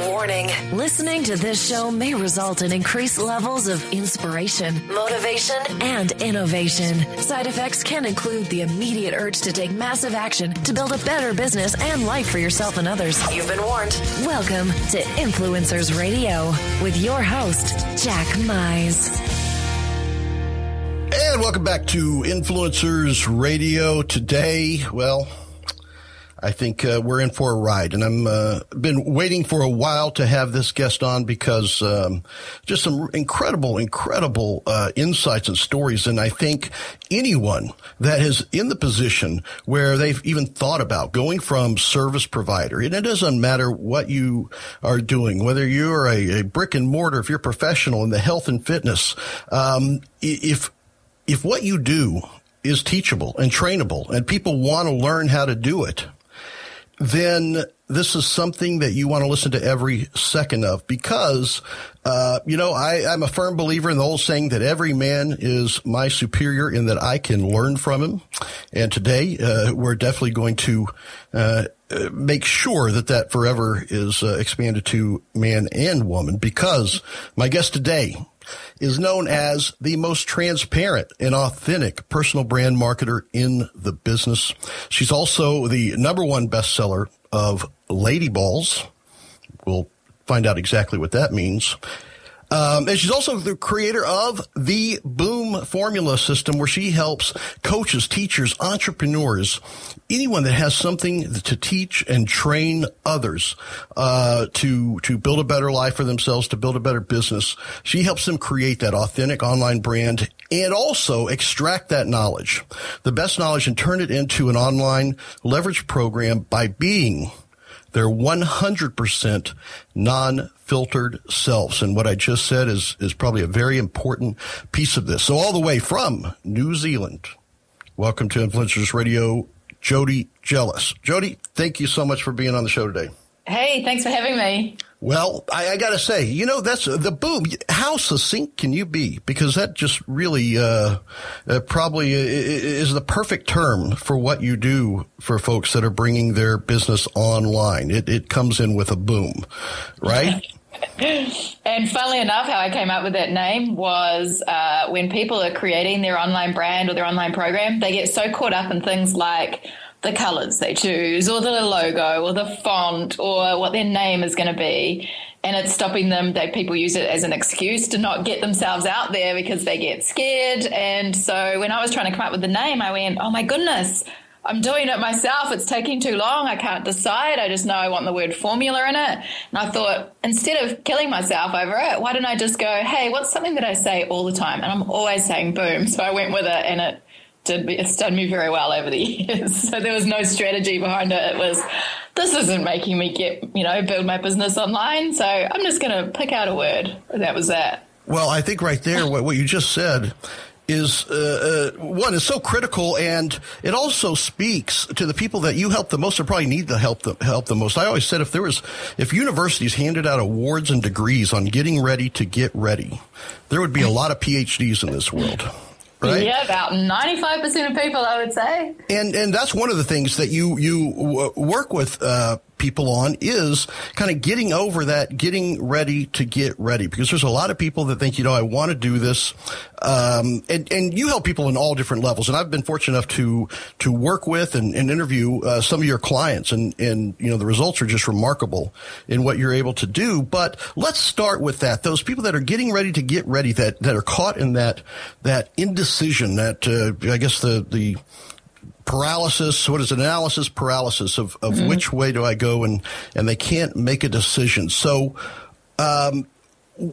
Warning. Listening to this show may result in increased levels of inspiration, motivation, and innovation. Side effects can include the immediate urge to take massive action to build a better business and life for yourself and others. You've been warned. Welcome to Influencers Radio with your host, Jack Mize. And welcome back to Influencers Radio. Today, well, I think we're in for a ride, and I'm been waiting for a while to have this guest on because just some incredible insights and stories. And I think anyone that is in the position where they've even thought about going from service provider, and it doesn't matter what you are doing, whether you're a brick and mortar, if you're professional in the health and fitness, if what you do is teachable and trainable and people want to learn how to do it, then this is something that you want to listen to every second of because, I'm a firm believer in the old saying that every man is my superior in that I can learn from him. And today, we're definitely going to, make sure that forever is expanded to man and woman because my guest today is known as the most transparent and authentic personal brand marketer in the business. She's also the #1 bestseller of Lady Balls. We'll find out exactly what that means. And she's also the creator of the Boom Formula System, where she helps coaches, teachers, entrepreneurs, anyone that has something to teach and train others, to build a better life for themselves, to build a better business. She helps them create that authentic online brand and also extract that knowledge, the best knowledge, and turn it into an online leverage program by being their 100% non-filtered selves. And what I just said is probably a very important piece of this. So all the way from New Zealand, welcome to Influencers Radio, Jody Jelas. Jody, thank you so much for being on the show today. Hey, thanks for having me. Well, I got to say, that's the boom. How succinct can you be? Because that just really probably is the perfect term for what you do for folks that are bringing their business online. It comes in with a boom, right? And funnily enough, how I came up with that name was when people are creating their online brand or their online program, they get so caught up in things like the colors they choose or the logo or the font or what their name is going to be. And it's stopping them. People use it as an excuse to not get themselves out there because they get scared. And so when I was trying to come up with the name, I went, oh my goodness, I'm doing it myself. It's taking too long. I can't decide. I just know I want the word formula in it. And I thought, instead of killing myself over it, why don't I just go, hey, what's something that I say all the time? And I'm always saying boom. So I went with it, and it's done me very well over the years. So there was no strategy behind it. It was, this isn't making me build my business online. So I'm just going to pick out a word. And that was that. Well, I think right there, what you just said is, one, is so critical, and it also speaks to the people that you help the most or probably need the help the most. I always said if universities handed out awards and degrees on getting ready to get ready, there would be a lot of PhDs in this world. Right? Yeah, about 95% of people, I would say. And that's one of the things that you work with people on is kind of getting over that, getting ready to get ready, because there's a lot of people that think, I want to do this. And you help people in all different levels. And I've been fortunate enough to work with and interview some of your clients, and the results are just remarkable in what you're able to do. But let's start with that. Those people that are getting ready to get ready, that are caught in that indecision, that I guess the paralysis, what is it? Analysis paralysis of which way do I go, and they can't make a decision. So,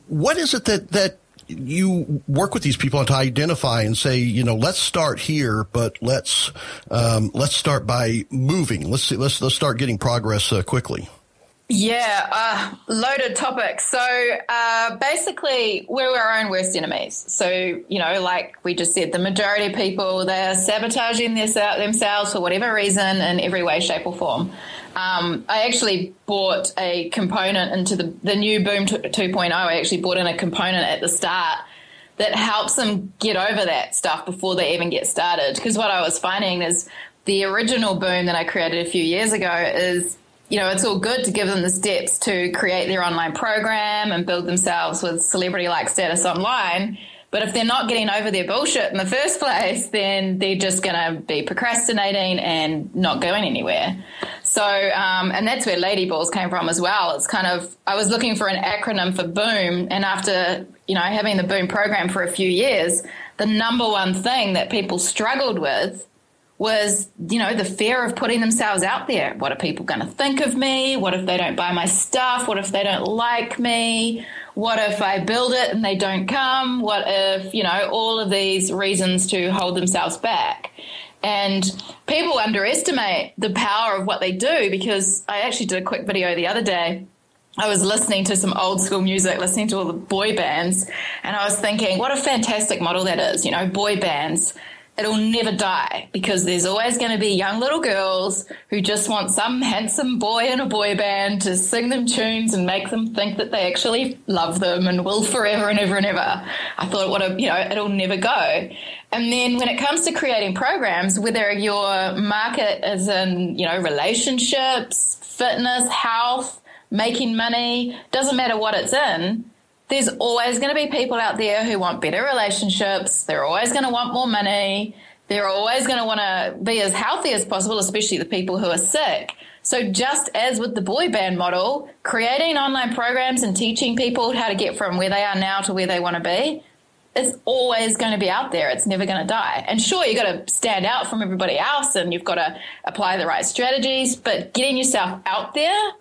what is it that you work with these people to identify and say, let's start here, but let's start by moving. Let's start getting progress quickly. Yeah, loaded topic. So basically, we're our own worst enemies. So, like we just said, the majority of people, they're sabotaging themselves for whatever reason in every way, shape or form. I actually bought a component into the new Boom 2.0. I actually bought in a component at the start that helps them get over that stuff before they even get started. Because what I was finding is the original Boom that I created a few years ago is it's all good to give them the steps to create their online program and build themselves with celebrity-like status online. But if they're not getting over their bullshit in the first place, then they're just going to be procrastinating and not going anywhere. So, and that's where Lady Balls came from as well. It's kind of, I was looking for an acronym for BOOM, and after, having the BOOM program for a few years, the number one thing that people struggled with was, the fear of putting themselves out there. What are people going to think of me? What if they don't buy my stuff? What if they don't like me? What if I build it and they don't come? What if, all of these reasons to hold themselves back. And people underestimate the power of what they do, because I actually did a quick video the other day. I was listening to some old school music, listening to all the boy bands, and I was thinking, what a fantastic model that is, boy bands. It'll never die, because there's always going to be young little girls who just want some handsome boy in a boy band to sing them tunes and make them think that they actually love them and will forever and ever and ever. I thought, it'll never go. And then when it comes to creating programs, whether your market is in, relationships, fitness, health, making money, doesn't matter what it's in, there's always going to be people out there who want better relationships. They're always going to want more money. They're always going to want to be as healthy as possible, especially the people who are sick. So just as with the boy band model, creating online programs and teaching people how to get from where they are now to where they want to be, it's always going to be out there. It's never going to die. And sure, you've got to stand out from everybody else and you've got to apply the right strategies, but getting yourself out there,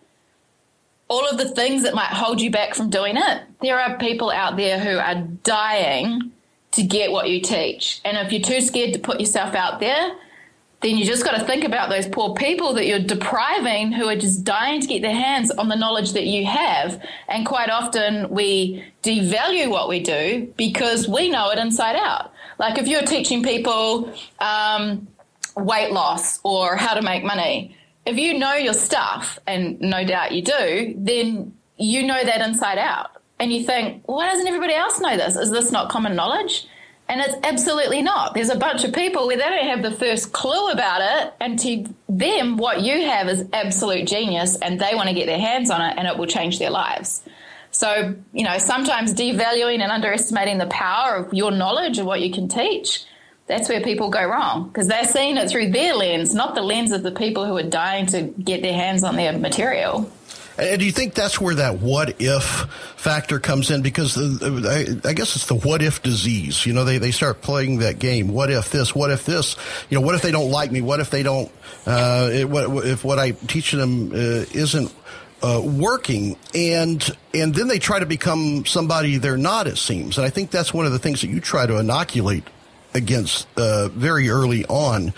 all of the things that might hold you back from doing it, there are people out there who are dying to get what you teach. And if you're too scared to put yourself out there, then you just got to think about those poor people that you're depriving, who are just dying to get their hands on the knowledge that you have. And quite often we devalue what we do because we know it inside out. Like if you're teaching people weight loss or how to make money, if you know your stuff, and no doubt you do, then you know that inside out. And you think, well, why doesn't everybody else know this? Is this not common knowledge? And it's absolutely not. There's a bunch of people where they don't have the first clue about it, and to them what you have is absolute genius, and they want to get their hands on it, and it will change their lives. So, sometimes devaluing and underestimating the power of your knowledge and what you can teach, that's where people go wrong, because they're seeing it through their lens, not the lens of the people who are dying to get their hands on their material. And do you think that's where that what if factor comes in? Because I guess it's the what if disease. They start playing that game. What if this? What if this? What if they don't like me? What if they don't, if what I teach them isn't working? And then they try to become somebody they're not, it seems. And I think that's one of the things that you try to inoculate against very early on,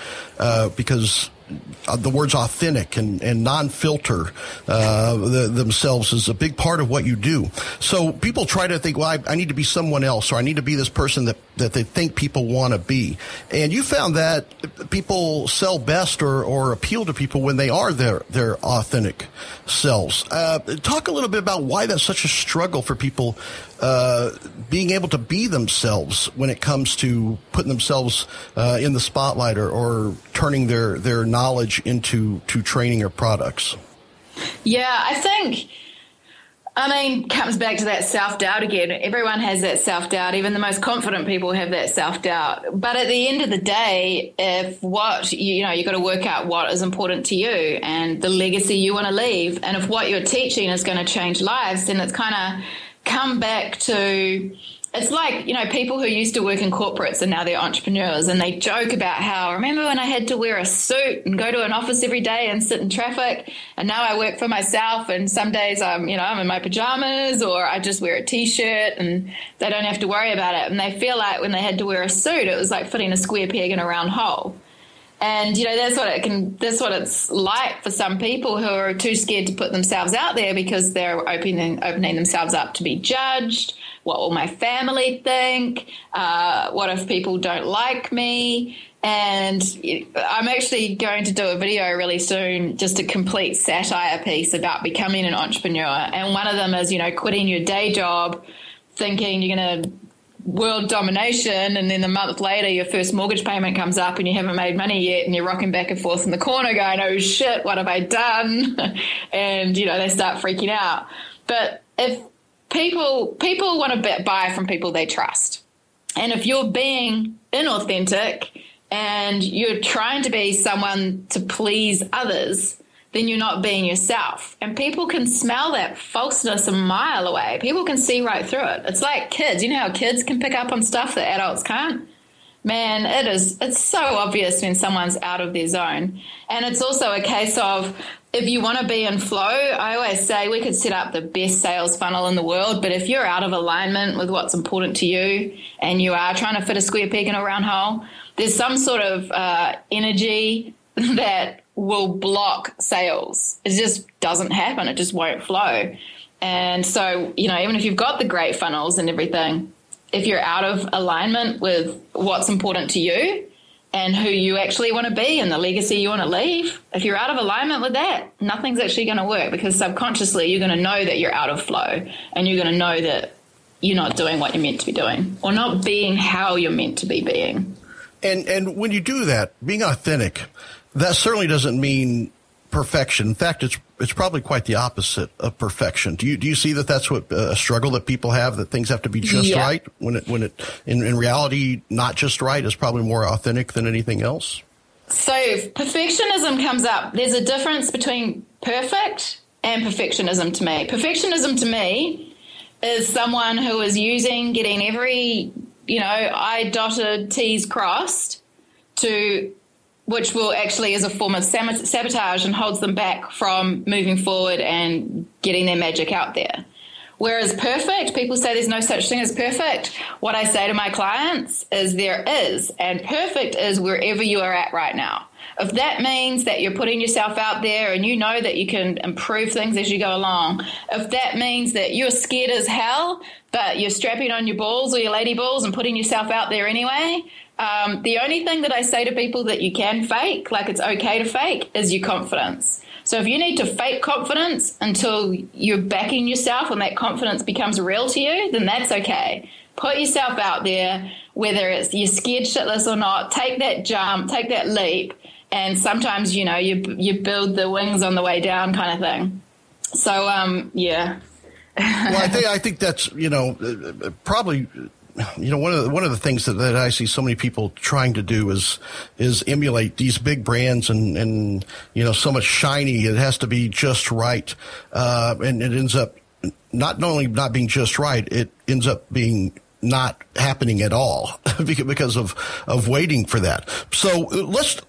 because the words authentic and non-filter themselves is a big part of what you do. So people try to think, well, I need to be someone else, or I need to be this person that they think people want to be. And you found that people sell best or appeal to people when they are their authentic selves. Talk a little bit about why that's such a struggle for people being able to be themselves when it comes to putting themselves in the spotlight or turning their knowledge into training or products. Yeah, I think, comes back to that self-doubt again. Everyone has that self-doubt. Even the most confident people have that self-doubt. But at the end of the day, if you've got to work out what is important to you and the legacy you want to leave. And if what you're teaching is going to change lives, then it's kind of come back to, it's like, people who used to work in corporates and now they're entrepreneurs, and they joke about how, remember when I had to wear a suit and go to an office every day and sit in traffic, and now I work for myself and some days I'm in my pajamas, or I just wear a t-shirt and they don't have to worry about it. And they feel like when they had to wear a suit, it was like fitting a square peg in a round hole. And, that's what it's like for some people who are too scared to put themselves out there because they're opening themselves up to be judged. What will my family think? What if people don't like me? And I'm actually going to do a video really soon, just a complete satire piece about becoming an entrepreneur. And one of them is, quitting your day job, thinking you're going to world domination, and then a month later your first mortgage payment comes up and you haven't made money yet, and you're rocking back and forth in the corner going, oh shit, what have I done? And they start freaking out. But if people want to buy from people they trust, and if you're being inauthentic and you're trying to be someone to please others, then you're not being yourself. And people can smell that falseness a mile away. People can see right through it. It's like kids. You know how kids can pick up on stuff that adults can't? Man, it's so obvious when someone's out of their zone. And it's also a case of, if you want to be in flow, I always say we could set up the best sales funnel in the world, but if you're out of alignment with what's important to you and you are trying to fit a square peg in a round hole, there's some sort of energy that will block sales. It just doesn't happen. It just won't flow. And so, even if you've got the great funnels and everything, if you're out of alignment with what's important to you and who you actually want to be and the legacy you want to leave, if you're out of alignment with that, nothing's actually going to work, because subconsciously you're going to know that you're out of flow, and you're going to know that you're not doing what you're meant to be doing, or not being how you're meant to be being. And when you do that, being authentic, that certainly doesn't mean perfection. In fact, it's probably quite the opposite of perfection. Do you see that that's what a struggle that people have, that things have to be just right, when it in reality not just right is probably more authentic than anything else? So perfectionism comes up. There's a difference between perfect and perfectionism to me. Perfectionism to me is someone who is getting every I dotted, T's crossed, which will actually is a form of sabotage and holds them back from moving forward and getting their magic out there. Whereas perfect, people say there's no such thing as perfect. What I say to my clients is there is, and perfect is wherever you are at right now. If that means that you're putting yourself out there and you know that you can improve things as you go along, if that means that you're scared as hell, but you're strapping on your balls or your lady balls and putting yourself out there anyway, the only thing that I say to people that you can fake, like it's okay to fake, is your confidence. So if you need to fake confidence until you're backing yourself and that confidence becomes real to you, then that's okay. Put yourself out there, whether it's you're scared shitless or not, take that jump, take that leap. And sometimes, you build the wings on the way down kind of thing. So, yeah. Well, I think that's, probably, one of the things that I see so many people trying to do is emulate these big brands and so much shiny. It has to be just right. And it ends up not only not being just right, it ends up being not happening at all because of waiting for that. So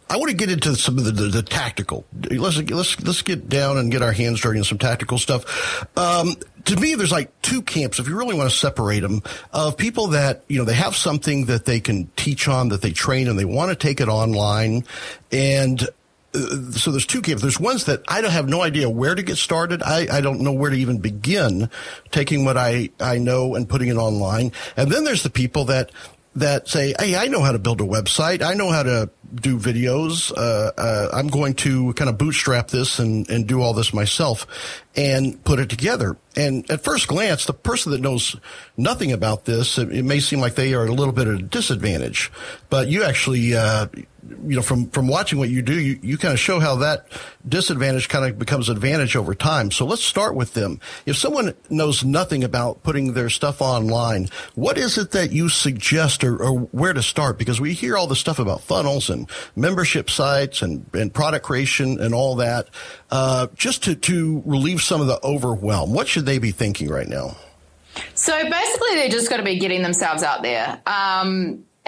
I want to get into some of the tactical. Let's get down and get our hands dirty in some tactical stuff. To me, there's like two camps, if you really want to separate them, of people that, they have something that they can teach on, that they train, and they want to take it online. And so there's two camps. There's ones that I don't have no idea where to get started. I don't know where to even begin taking what I know and putting it online. And then there's the people that say, hey, I know how to build a website. I know how to do videos. I'm going to kind of bootstrap this and do all this myself and put it together. And at first glance, the person that knows nothing about this, it may seem like they are at a little bit at a disadvantage. But you actually, from watching what you do, you kind of show how that disadvantage kind of becomes advantage over time. So let's start with them. If someone knows nothing about putting their stuff online, what is it that you suggest or where to start? Because we hear all this stuff about funnels and membership sites and product creation and all that, just to relieve some of the overwhelm. What should they be thinking right now? So basically, they're just got to be getting themselves out there.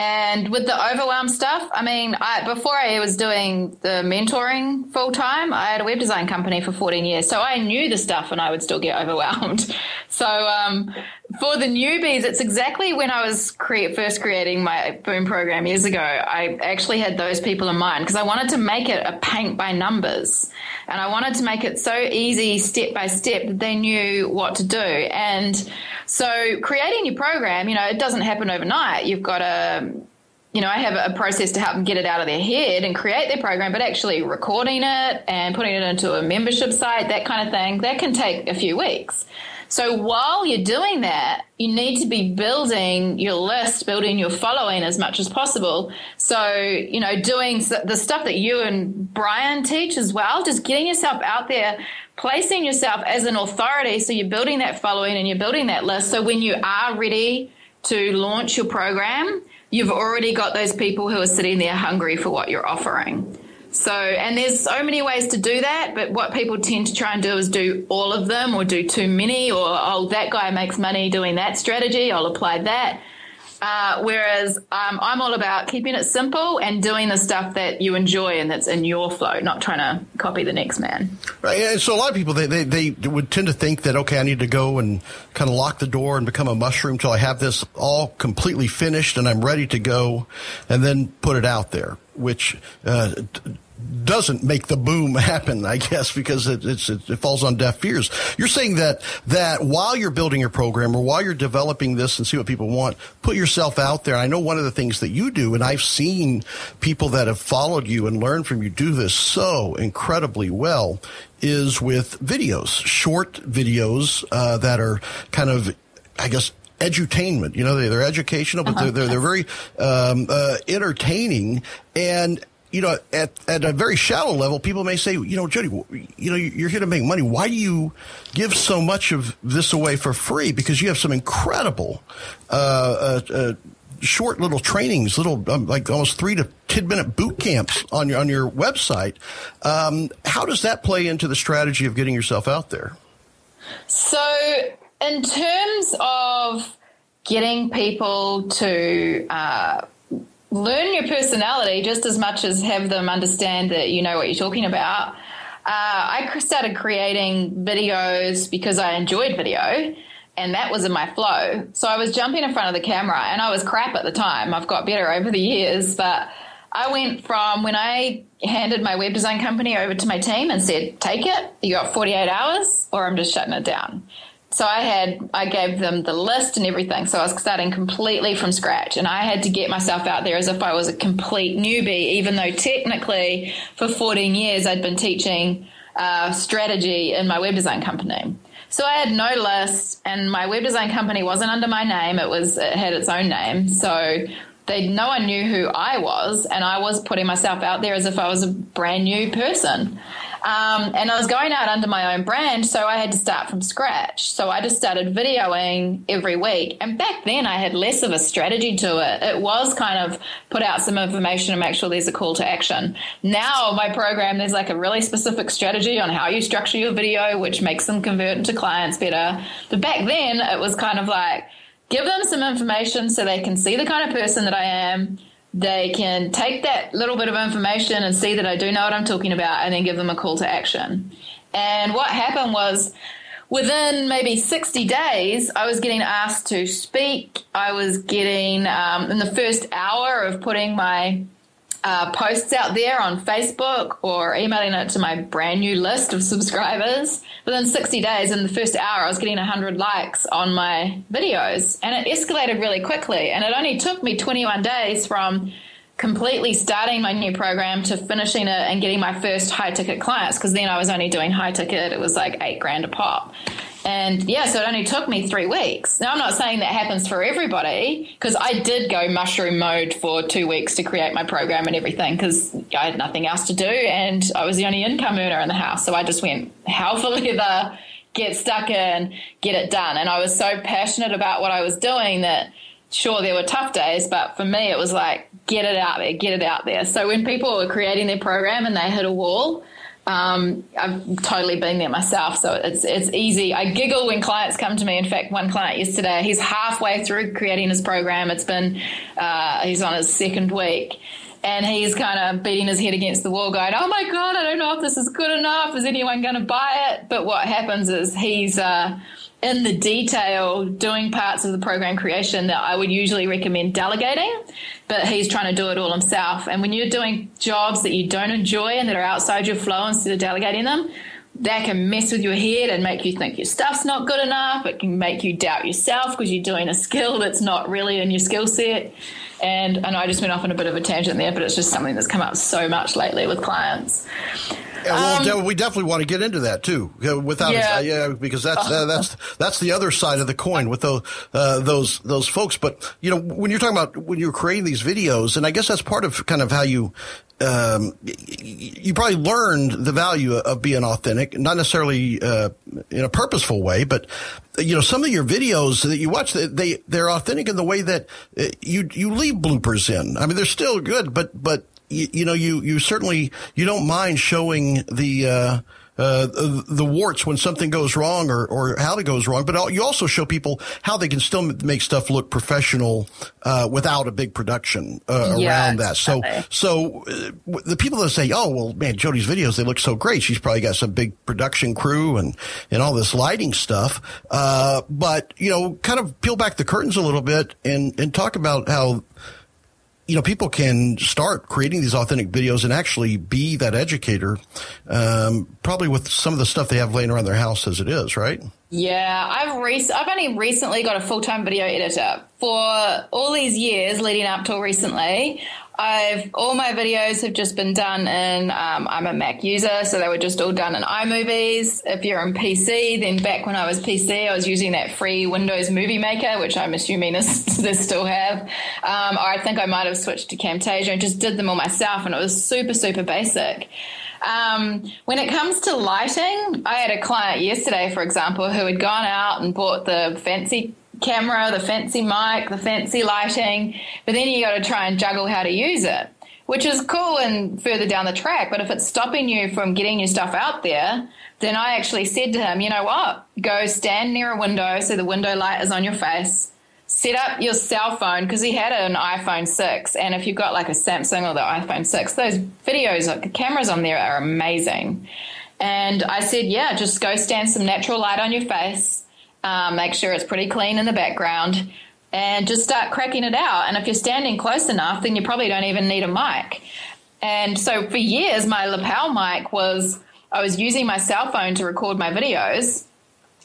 And with the overwhelm stuff, before I was doing the mentoring full time, I had a web design company for 14 years. So I knew the stuff and I would still get overwhelmed. So for the newbies, it's exactly when I was first creating my Boom program years ago. I actually had those people in mind because I wanted to make it a paint by numbers. And I wanted to make it so easy, step by step, that they knew what to do. And so creating your program, it doesn't happen overnight. You've got to, I have a process to help them get it out of their head and create their program, but actually recording it and putting it into a membership site, that kind of thing, that can take a few weeks. So while you're doing that, you need to be building your list, building your following as much as possible. So, you know, doing the stuff that you and Brian teach as well, just getting yourself out there, placing yourself as an authority. So you're building that following and you're building that list. So when you are ready to launch your program, you've already got those people who are sitting there hungry for what you're offering. So, and there's so many ways to do that, but what people tend to try and do is do all of them or do too many, or, oh, that guy makes money doing that strategy, I'll apply that. Whereas I'm all about keeping it simple and doing the stuff that you enjoy and that's in your flow, not trying to copy the next man. Right. And so a lot of people, they would tend to think that, okay, I need to go and kind of lock the door and become a mushroom till I have this all completely finished and I'm ready to go, and then put it out there, which doesn't make the boom happen, I guess, because it falls on deaf ears. You're saying that while you're building your program or while you're developing this and see what people want, put yourself out there. I know one of the things that you do, and I've seen people that have followed you and learned from you do this so incredibly well, is with videos, short videos that are kind of, I guess, edutainment. You know, they're educational, but they're very entertaining. And you know, at a very shallow level, people may say, you know, Jody, you know, you're here to make money. Why do you give so much of this away for free? Because you have some incredible short little trainings, like almost 3 to 10-minute boot camps on your website. How does that play into the strategy of getting yourself out there? So in terms of getting people to learn your personality just as much as have them understand that you know what you're talking about, I started creating videos because I enjoyed video, and that was in my flow. So I was jumping in front of the camera, and I was crap at the time. I've got better over the years, but I went from when I handed my web design company over to my team and said, take it, you got 48 hours or I'm just shutting it down. So I gave them the list and everything. So I was starting completely from scratch, and I had to get myself out there as if I was a complete newbie, even though technically for 14 years I'd been teaching strategy in my web design company. So I had no list, and my web design company wasn't under my name. It had its own name. So no one knew who I was, and I was putting myself out there as if I was a brand new person. And I was going out under my own brand, so I had to start from scratch. So I just started videoing every week. And back then I had less of a strategy to it. It was kind of put out some information and make sure there's a call to action. Now my program, there's like a really specific strategy on how you structure your video, which makes them convert into clients better. But back then it was kind of like, give them some information so they can see the kind of person that I am. They can take that little bit of information and see that I do know what I'm talking about, and then give them a call to action. And what happened was, within maybe 60 days, I was getting asked to speak. I was getting, in the first hour of putting my posts out there on Facebook or emailing it to my brand new list of subscribers, within 60 days, in the first hour, I was getting 100 likes on my videos, and it escalated really quickly. And it only took me 21 days from completely starting my new program to finishing it and getting my first high ticket clients, because then I was only doing high ticket. It was like $8,000 a pop. And yeah, so it only took me 3 weeks. Now, I'm not saying that happens for everybody, because I did go mushroom mode for 2 weeks to create my program and everything, because I had nothing else to do and I was the only income earner in the house. So I just went hell for leather, get stuck in, get it done. And I was so passionate about what I was doing that, sure, there were tough days, but for me, it was like, get it out there, get it out there. So when people were creating their program and they hit a wall, I've totally been there myself, so it's easy. I giggle when clients come to me. In fact, one client yesterday, he's halfway through creating his program. It's been, he's on his second week, and he's kind of beating his head against the wall going, oh my God, I don't know if this is good enough. Is anyone going to buy it? But what happens is he's in the detail doing parts of the program creation that I would usually recommend delegating, but he's trying to do it all himself. And when you're doing jobs that you don't enjoy and that are outside your flow instead of delegating them, that can mess with your head and make you think your stuff's not good enough. It can make you doubt yourself because you're doing a skill that's not really in your skill set. And I just went off on a bit of a tangent there, but it's just something that's come up so much lately with clients. Well, we definitely want to get into that too. Because that's the other side of the coin with those folks. But when you're talking about when you're creating these videos, and I guess that's part of kind of how you probably learned the value of being authentic, not necessarily in a purposeful way, but some of your videos that you watch, they're authentic in the way that you leave bloopers in. I mean, they're still good, but you certainly, you don't mind showing the warts when something goes wrong or how it goes wrong, but you also show people how they can still make stuff look professional, without a big production, around that. So the people that say, oh, well, man, Jody's videos, they look so great. She's probably got some big production crew and all this lighting stuff. But kind of peel back the curtains a little bit and talk about how, people can start creating these authentic videos and actually be that educator, probably with some of the stuff they have laying around their house as it is, right? Yeah, I've only recently got a full-time video editor. For all these years leading up till recently, all my videos have just been done in, I'm a Mac user, so they were just all done in iMovies. If you're on PC, then back when I was PC, I was using that free Windows Movie Maker, which I'm assuming they still have. Or I think I might have switched to Camtasia and just did them all myself, and it was super, super basic. When it comes to lighting, I had a client yesterday, for example, who had gone out and bought the fancy camera, the fancy mic, the fancy lighting, but then you got to try and juggle how to use it, which is cool and further down the track. But if it's stopping you from getting your stuff out there, then I actually said to him, you know what, go stand near a window so the window light is on your face. Set up your cell phone, because he had an iPhone 6, and if you've got like a Samsung or the iPhone 6, those videos, like the cameras on there are amazing. And I said, yeah, just go stand some natural light on your face, make sure it's pretty clean in the background, and just start cracking it out. And if you're standing close enough, then you probably don't even need a mic. And so for years, my lapel mic I was using my cell phone to record my videos.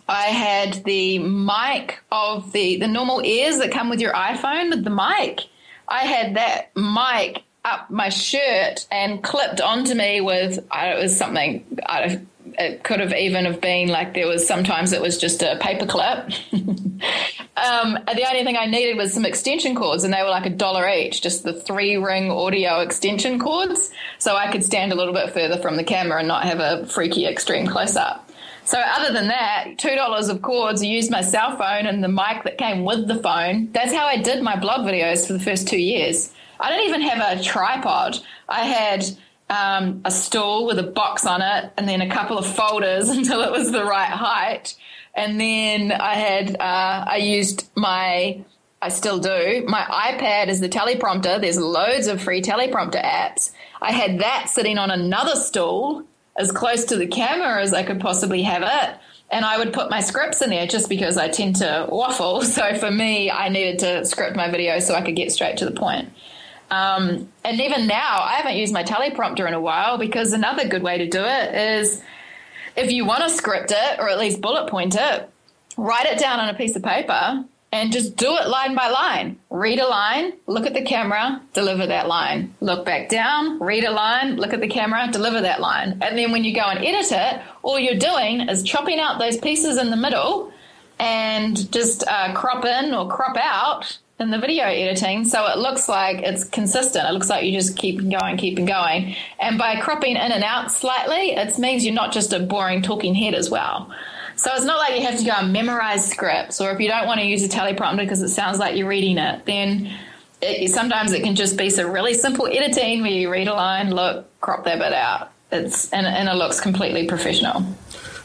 I had the mic of the normal ears that come with your iPhone with the mic. I had that mic up my shirt and clipped onto me with, it was something, it could have even have been like sometimes it was just a paper clip. The only thing I needed was some extension cords, and they were like $1 each, just the 3-ring audio extension cords. So I could stand a little bit further from the camera and not have a freaky extreme close-up. So other than that, $2 of cords, I used my cell phone and the mic that came with the phone. That's how I did my blog videos for the first 2 years. I didn't even have a tripod. I had a stool with a box on it and then a couple of folders until it was the right height. And then I still do, my iPad as the teleprompter. There's loads of free teleprompter apps. I had that sitting on another stool as close to the camera as I could possibly have it. And I would put my scripts in there just because I tend to waffle. So for me, I needed to script my videos so I could get straight to the point. And even now, I haven't used my teleprompter in a while, because another good way to do it is, if you want to script it or at least bullet point it, write it down on a piece of paper and just do it line by line. Read a line, look at the camera, deliver that line. Look back down, read a line, look at the camera, deliver that line. And then when you go and edit it, all you're doing is chopping out those pieces in the middle and just crop in or crop out in the video editing, so it looks like it's consistent. It looks like you just keep going. And by cropping in and out slightly, it means you're not just a boring talking head as well. So it's not like you have to go and memorize scripts, or if you don't want to use a teleprompter because it sounds like you're reading it, then sometimes it can just be some really simple editing where you read a line, look, crop that bit out. And it looks completely professional.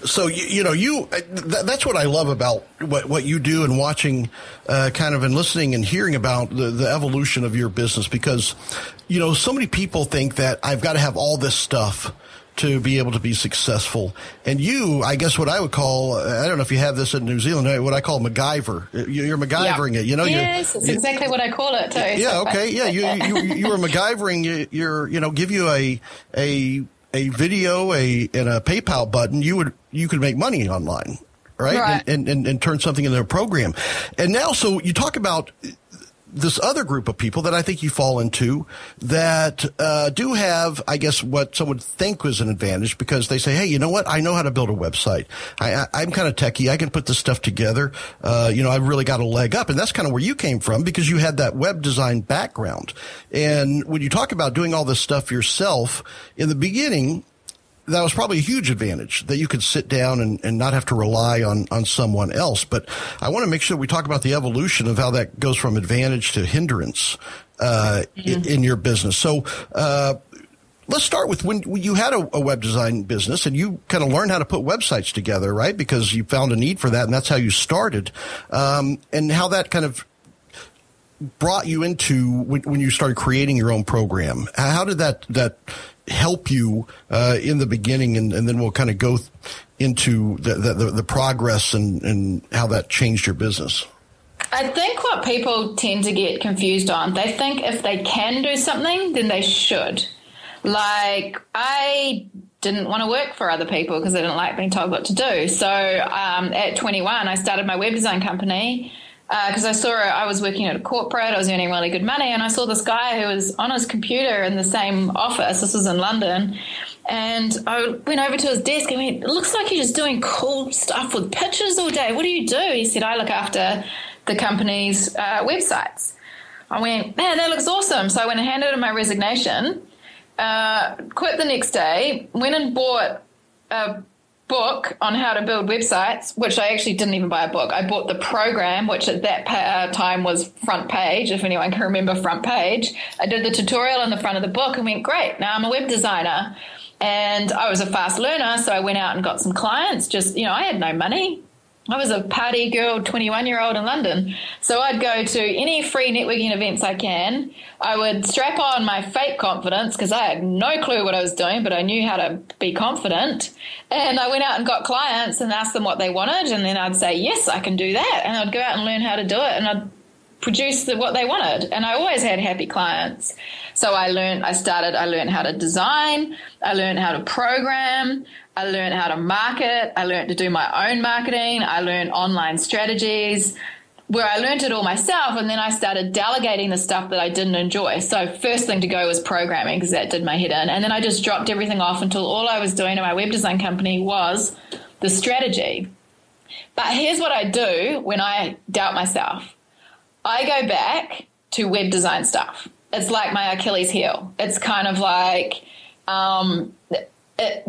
So, that's what I love about what you do, and watching kind of and listening and hearing about the evolution of your business, because, so many people think that I've got to have all this stuff to be able to be successful. And you, I guess what I would call, I don't know if you have this in New Zealand, what I call MacGyver. You're MacGyvering it, Yes, that's exactly what I call it too. Yeah, okay. Yeah, you were MacGyvering give you a video, and a PayPal button, you could make money online, right? And turn something into a program. And now, so you talk about this other group of people that I think you fall into that do have, I guess, what some would think was an advantage because they say, hey, you know what? I know how to build a website. I'm kind of techie. I can put this stuff together. I've really got a leg up. And that's kind of where you came from because you had that web design background. And when you talk about doing all this stuff yourself in the beginning, that was probably a huge advantage that you could sit down and not have to rely on someone else. But I want to make sure we talk about the evolution of how that goes from advantage to hindrance in your business. So let's start with when you had a web design business and you kind of learned how to put websites together, right? Because you found a need for that, and that's how you started, and how that kind of brought you into when you started creating your own program. How did that help you in the beginning, and then we'll kind of go into the progress and how that changed your business? I think what people tend to get confused on, they think if they can do something, then they should. Like, I didn't want to work for other people because I didn't like being told what to do. So at 21, I started my web design company because I was working at a corporate, I was earning really good money, and I saw this guy who was on his computer in the same office. This was in London. And I went over to his desk and went, it looks like you're just doing cool stuff with pictures all day. What do you do? He said, I look after the company's websites. I went, man, that looks awesome. So I went and handed in my resignation, quit the next day, went and bought a book on how to build websites, which I actually didn't even buy a book. I bought the program, which at that time was Front Page, if anyone can remember Front Page. I did the tutorial on the front of the book and went, great, now I'm a web designer. And I was a fast learner, so I went out and got some clients. I had no money. I was a party girl, 21-year-old in London. So I'd go to any free networking events I can. I would strap on my fake confidence because I had no clue what I was doing, but I knew how to be confident. And I went out and got clients and asked them what they wanted. And then I'd say, yes, I can do that. And I'd go out and learn how to do it. And I'd produce what they wanted. And I always had happy clients. So I learned how to design. I learned how to program. I learned how to market. I learned to do my own marketing. I learned online strategies where I learned it all myself. And then I started delegating the stuff that I didn't enjoy. So first thing to go was programming because that did my head in. And then I just dropped everything off until all I was doing in my web design company was the strategy. But here's what I do when I doubt myself. I go back to web design stuff. It's like my Achilles heel. It's kind of like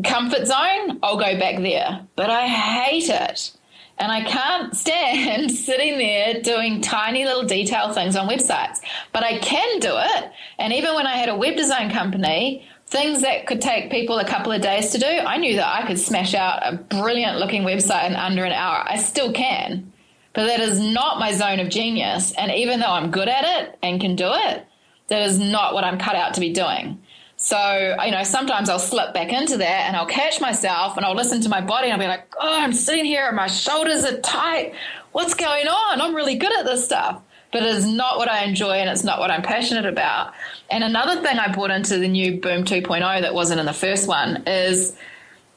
comfort zone, I'll go back there. But I hate it. And I can't stand sitting there doing tiny little detail things on websites. But I can do it. And even when I had a web design company, things that could take people a couple of days to do, I knew that I could smash out a brilliant looking website in under an hour. I still can. But that is not my zone of genius. And even though I'm good at it and can do it, that is not what I'm cut out to be doing. So, sometimes I'll slip back into that and I'll catch myself and I'll listen to my body and I'll be like, oh, I'm sitting here and my shoulders are tight. What's going on? I'm really good at this stuff. But it is not what I enjoy and it's not what I'm passionate about. And another thing I brought into the new Boom 2.0 that wasn't in the first one is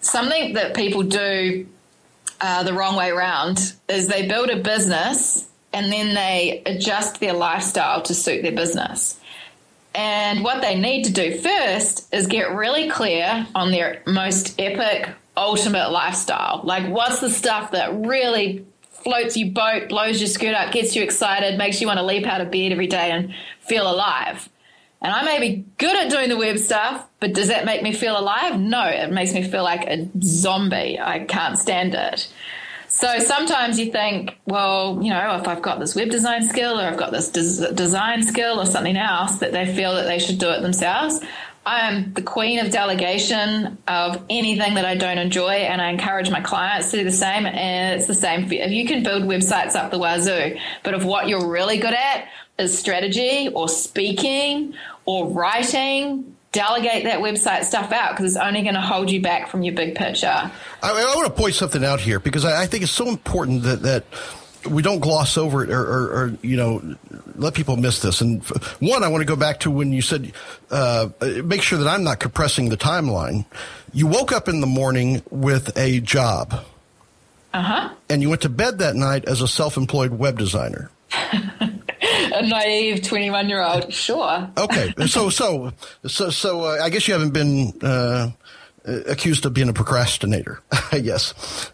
something that people do the wrong way around is they build a business and then they adjust their lifestyle to suit their business. And what they need to do first is get really clear on their most epic, ultimate lifestyle. Like, what's the stuff that really floats your boat, blows your skirt up, gets you excited, makes you want to leap out of bed every day and feel alive? And I may be good at doing the web stuff, but does that make me feel alive? No, it makes me feel like a zombie. I can't stand it. So sometimes you think, well, if I've got this web design skill or I've got this design skill or something else that they feel that they should do it themselves, I am the queen of delegation of anything that I don't enjoy, and I encourage my clients to do the same, and it's the same. If you can build websites up the wazoo, but if what you're really good at is strategy or speaking or writing, delegate that website stuff out because it's only going to hold you back from your big picture. I want to point something out here because I think it's so important that we don't gloss over it or let people miss this. And one, I want to go back to when you said, make sure that I'm not compressing the timeline. You woke up in the morning with a job. Uh-huh. And you went to bed that night as a self-employed web designer. a naive 21-year-old. Sure. Okay. So I guess you haven't been accused of being a procrastinator, I guess.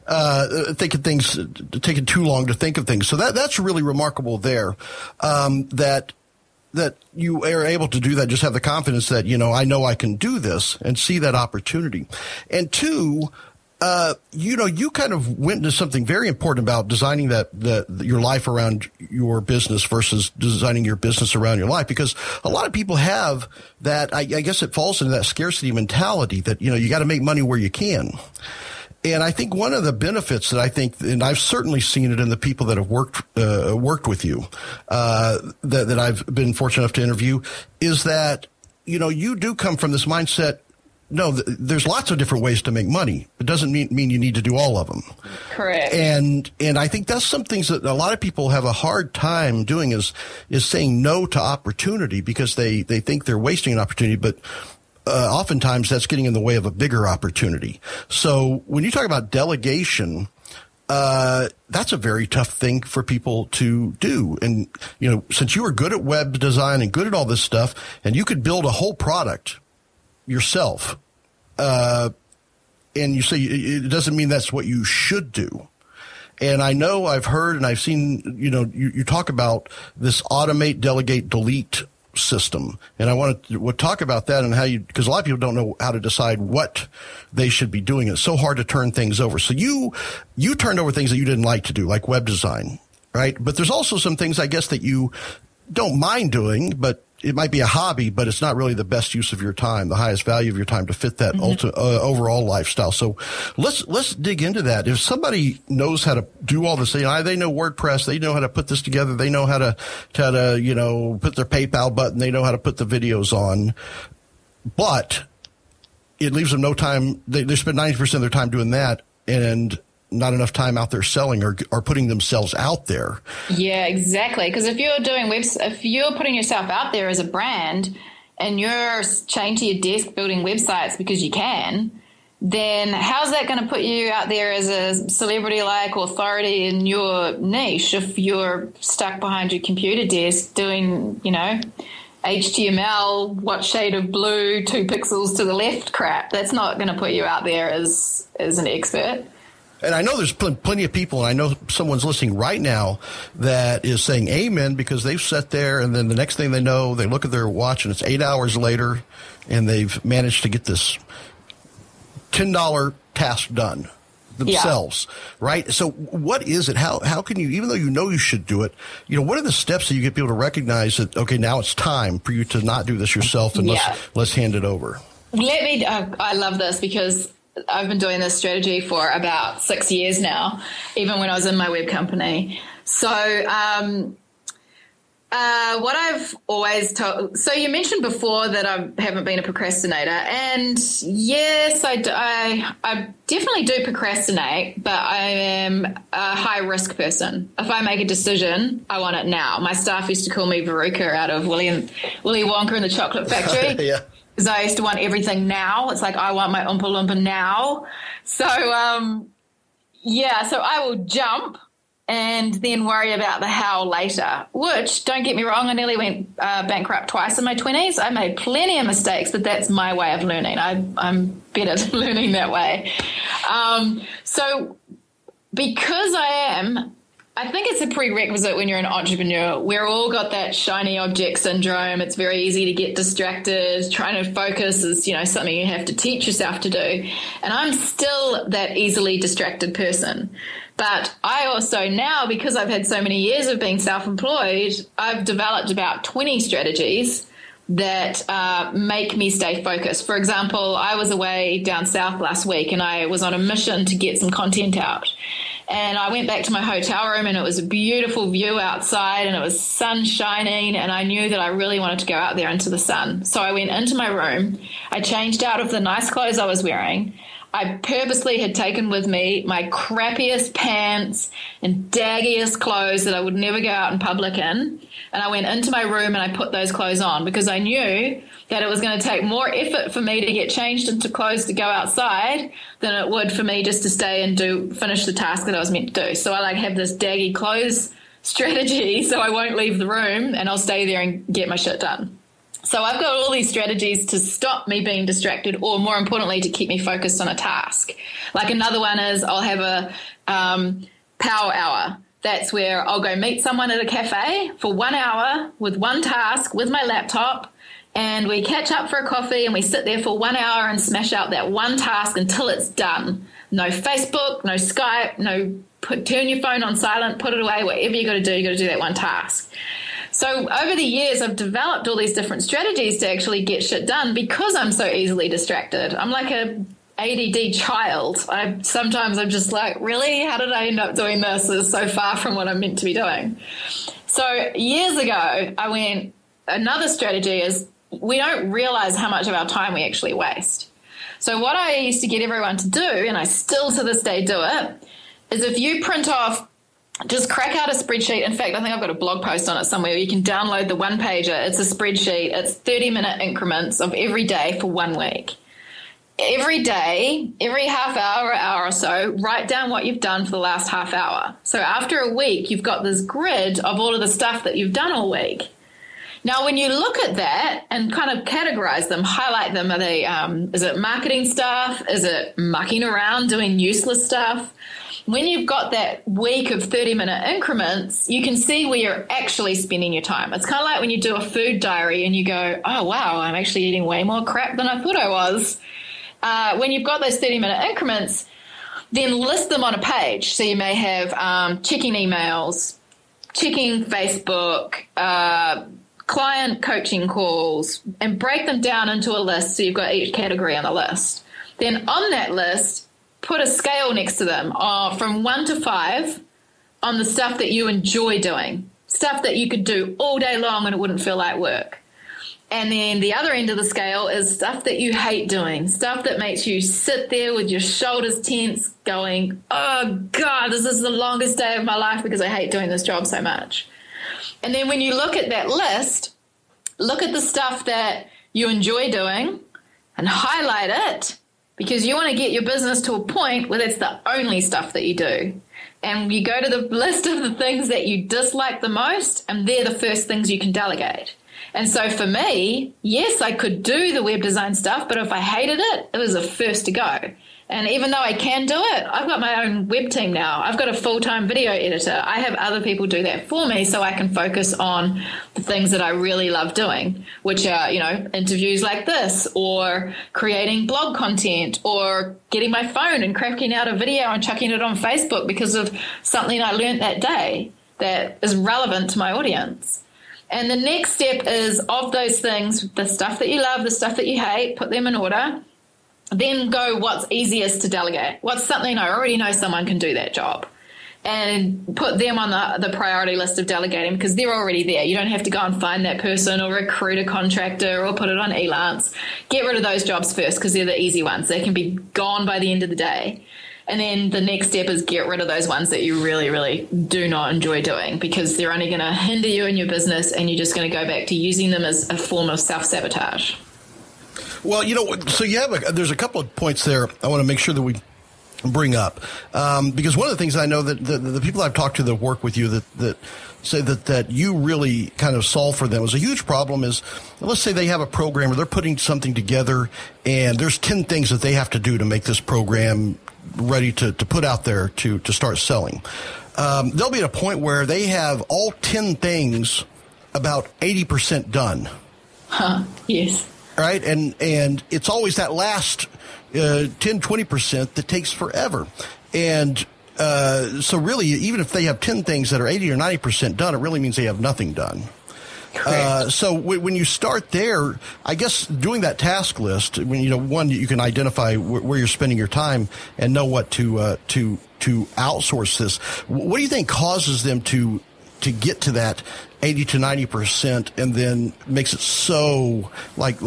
Taking too long to think of things. So that's really remarkable there. That you are able to do that, just have the confidence that, I know I can do this and see that opportunity. And two, you kind of went into something very important about designing your life around your business versus designing your business around your life, because a lot of people have that, I guess it falls into that scarcity mentality that, you got to make money where you can. And I think one of the benefits that I think, and I've certainly seen it in the people that have worked with you, that I've been fortunate enough to interview, is that, you do come from this mindset. No, there's lots of different ways to make money. It doesn't mean you need to do all of them. Correct. And I think that's some things that a lot of people have a hard time doing is saying no to opportunity because they think they're wasting an opportunity, but oftentimes that's getting in the way of a bigger opportunity. So when you talk about delegation, that's a very tough thing for people to do. And, since you were good at web design and good at all this stuff, and you could build a whole product yourself, and you say it doesn't mean that's what you should do. And I know I've heard and I've seen, you talk about this automate, delegate, delete system. And I want to talk about that and how because a lot of people don't know how to decide what they should be doing. It's so hard to turn things over. So you turned over things that you didn't like to do, like web design, right? But there's also some things, I guess, that you don't mind doing, but it might be a hobby, but it's not really the best use of your time, the highest value of your time to fit that overall lifestyle. So let's dig into that. If somebody knows how to do all this, they know WordPress, they know how to put this together, they know how to put their PayPal button, they know how to put the videos on, but it leaves them no time. They spend 90% of their time doing that and not enough time out there selling or putting themselves out there. Yeah, exactly. Because if you're putting yourself out there as a brand and you're chained to your desk building websites because you can, then how's that going to put you out there as a celebrity-like authority in your niche if you're stuck behind your computer desk doing, HTML, what shade of blue, 2 pixels to the left crap? That's not going to put you out there as an expert. And I know there's plenty of people, and I know someone's listening right now that is saying amen because they've sat there, and then the next thing they know, they look at their watch, and it's 8 hours later, and they've managed to get this $10 task done themselves, right? So what is it? How can you, even though you should do it, what are the steps that you get people to recognize that, okay, now it's time for you to not do this yourself, and let's hand it over? I love this because I've been doing this strategy for about 6 years now, even when I was in my web company. So what I've always told, so you mentioned before that I haven't been a procrastinator, and yes, I definitely do procrastinate, but I am a high risk person. If I make a decision, I want it now. My staff used to call me Veruca out of Willy Wonka and the Chocolate Factory. Yeah. Because I used to want everything now. It's like I want my Oompa Loompa now. So, so I will jump and then worry about the how later, which, don't get me wrong, I nearly went bankrupt twice in my 20s. I made plenty of mistakes, but that's my way of learning. I'm better at learning that way. So because I think it's a prerequisite when you're an entrepreneur. We're all got that shiny object syndrome. It's very easy to get distracted. Trying to focus is, something you have to teach yourself to do. And I'm still that easily distracted person. But I also now, because I've had so many years of being self-employed, I've developed about 20 strategies that make me stay focused. For example, I was away down south last week and I was on a mission to get some content out. And I went back to my hotel room and it was a beautiful view outside and it was sun shining, and I knew that I really wanted to go out there into the sun. So I went into my room. I changed out of the nice clothes I was wearing. I purposely had taken with me my crappiest pants and daggiest clothes that I would never go out in public in. And I went into my room and I put those clothes on because I knew that it was going to take more effort for me to get changed into clothes to go outside than it would for me just to stay and finish the task that I was meant to do. So I have this daggy clothes strategy so I won't leave the room and I'll stay there and get my shit done. So I've got all these strategies to stop me being distracted, or more importantly, to keep me focused on a task. Like another one is I'll have a power hour. That's where I'll go meet someone at a cafe for 1 hour with one task with my laptop, and we catch up for a coffee and we sit there for 1 hour and smash out that one task until it's done. No Facebook, no Skype, turn your phone on silent, put it away, whatever you got to do that one task. So over the years, I've developed all these different strategies to actually get shit done because I'm so easily distracted. I'm like a ADD child. Sometimes I'm just like, really? How did I end up doing this? It's so far from what I'm meant to be doing. So years ago, another strategy is we don't realize how much of our time we actually waste. So what I used to get everyone to do, and I still to this day do it, is if you print off, just crack out a spreadsheet. In fact, I think I've got a blog post on it somewhere. You can download the one pager. It's a spreadsheet. It's 30-minute increments of every day for 1 week. Every day, every half hour or hour or so, write down what you've done for the last half hour. So after a week, you've got this grid of all of the stuff that you've done all week. Now, when you look at that and kind of categorize them, highlight them, are they, is it marketing stuff? Is it mucking around doing useless stuff? When you've got that week of 30-minute increments, you can see where you're actually spending your time. It's kind of like when you do a food diary and you go, oh, wow, I'm actually eating way more crap than I thought I was. When you've got those 30-minute increments, then list them on a page. So you may have checking emails, checking Facebook, client coaching calls, and break them down into a list so you've got each category on the list. Then on that list, put a scale next to them from 1 to 5 on the stuff that you enjoy doing, stuff that you could do all day long and it wouldn't feel like work. And then the other end of the scale is stuff that you hate doing, stuff that makes you sit there with your shoulders tense going, oh, God, this is the longest day of my life because I hate doing this job so much. And then when you look at that list, look at the stuff that you enjoy doing and highlight it, because you want to get your business to a point where that's the only stuff that you do. And you go to the list of the things that you dislike the most, and they're the first things you can delegate. And so for me, yes, I could do the web design stuff, but if I hated it, it was the first to go. And even though I can do it, I've got my own web team now. I've got a full-time video editor. I have other people do that for me so I can focus on the things that I really love doing, which are, interviews like this, or creating blog content, or getting my phone and cracking out a video and chucking it on Facebook because of something I learned that day that is relevant to my audience. And the next step is, of those things, the stuff that you love, the stuff that you hate, put them in order. Then go what's easiest to delegate. What's something I already know someone can do that job, and put them on the priority list of delegating because they're already there. You don't have to go and find that person or recruit a contractor or put it on Elance. Get rid of those jobs first because they're the easy ones. They can be gone by the end of the day. And then the next step is get rid of those ones that you really, really do not enjoy doing because they're only going to hinder you in your business, and you're just going to go back to using them as a form of self-sabotage. Well, so there's a couple of points there I want to make sure that we bring up, because one of the things I know that the people I've talked to that work with you that say that you really kind of solve for them is a huge problem is, let's say they have a program or they're putting something together and there's 10 things that they have to do to make this program ready to put out there to start selling. They'll be at a point where they have all 10 things about 80% done. Yes. Right. And it's always that last 10-20% that takes forever. And so really, even if they have 10 things that are 80 or 90% done, it really means they have nothing done. So when you start there, I guess doing that task list, when one, you can identify where you're spending your time and know what to outsource this. What do you think causes them to get to that 80 to 90% and then makes it so like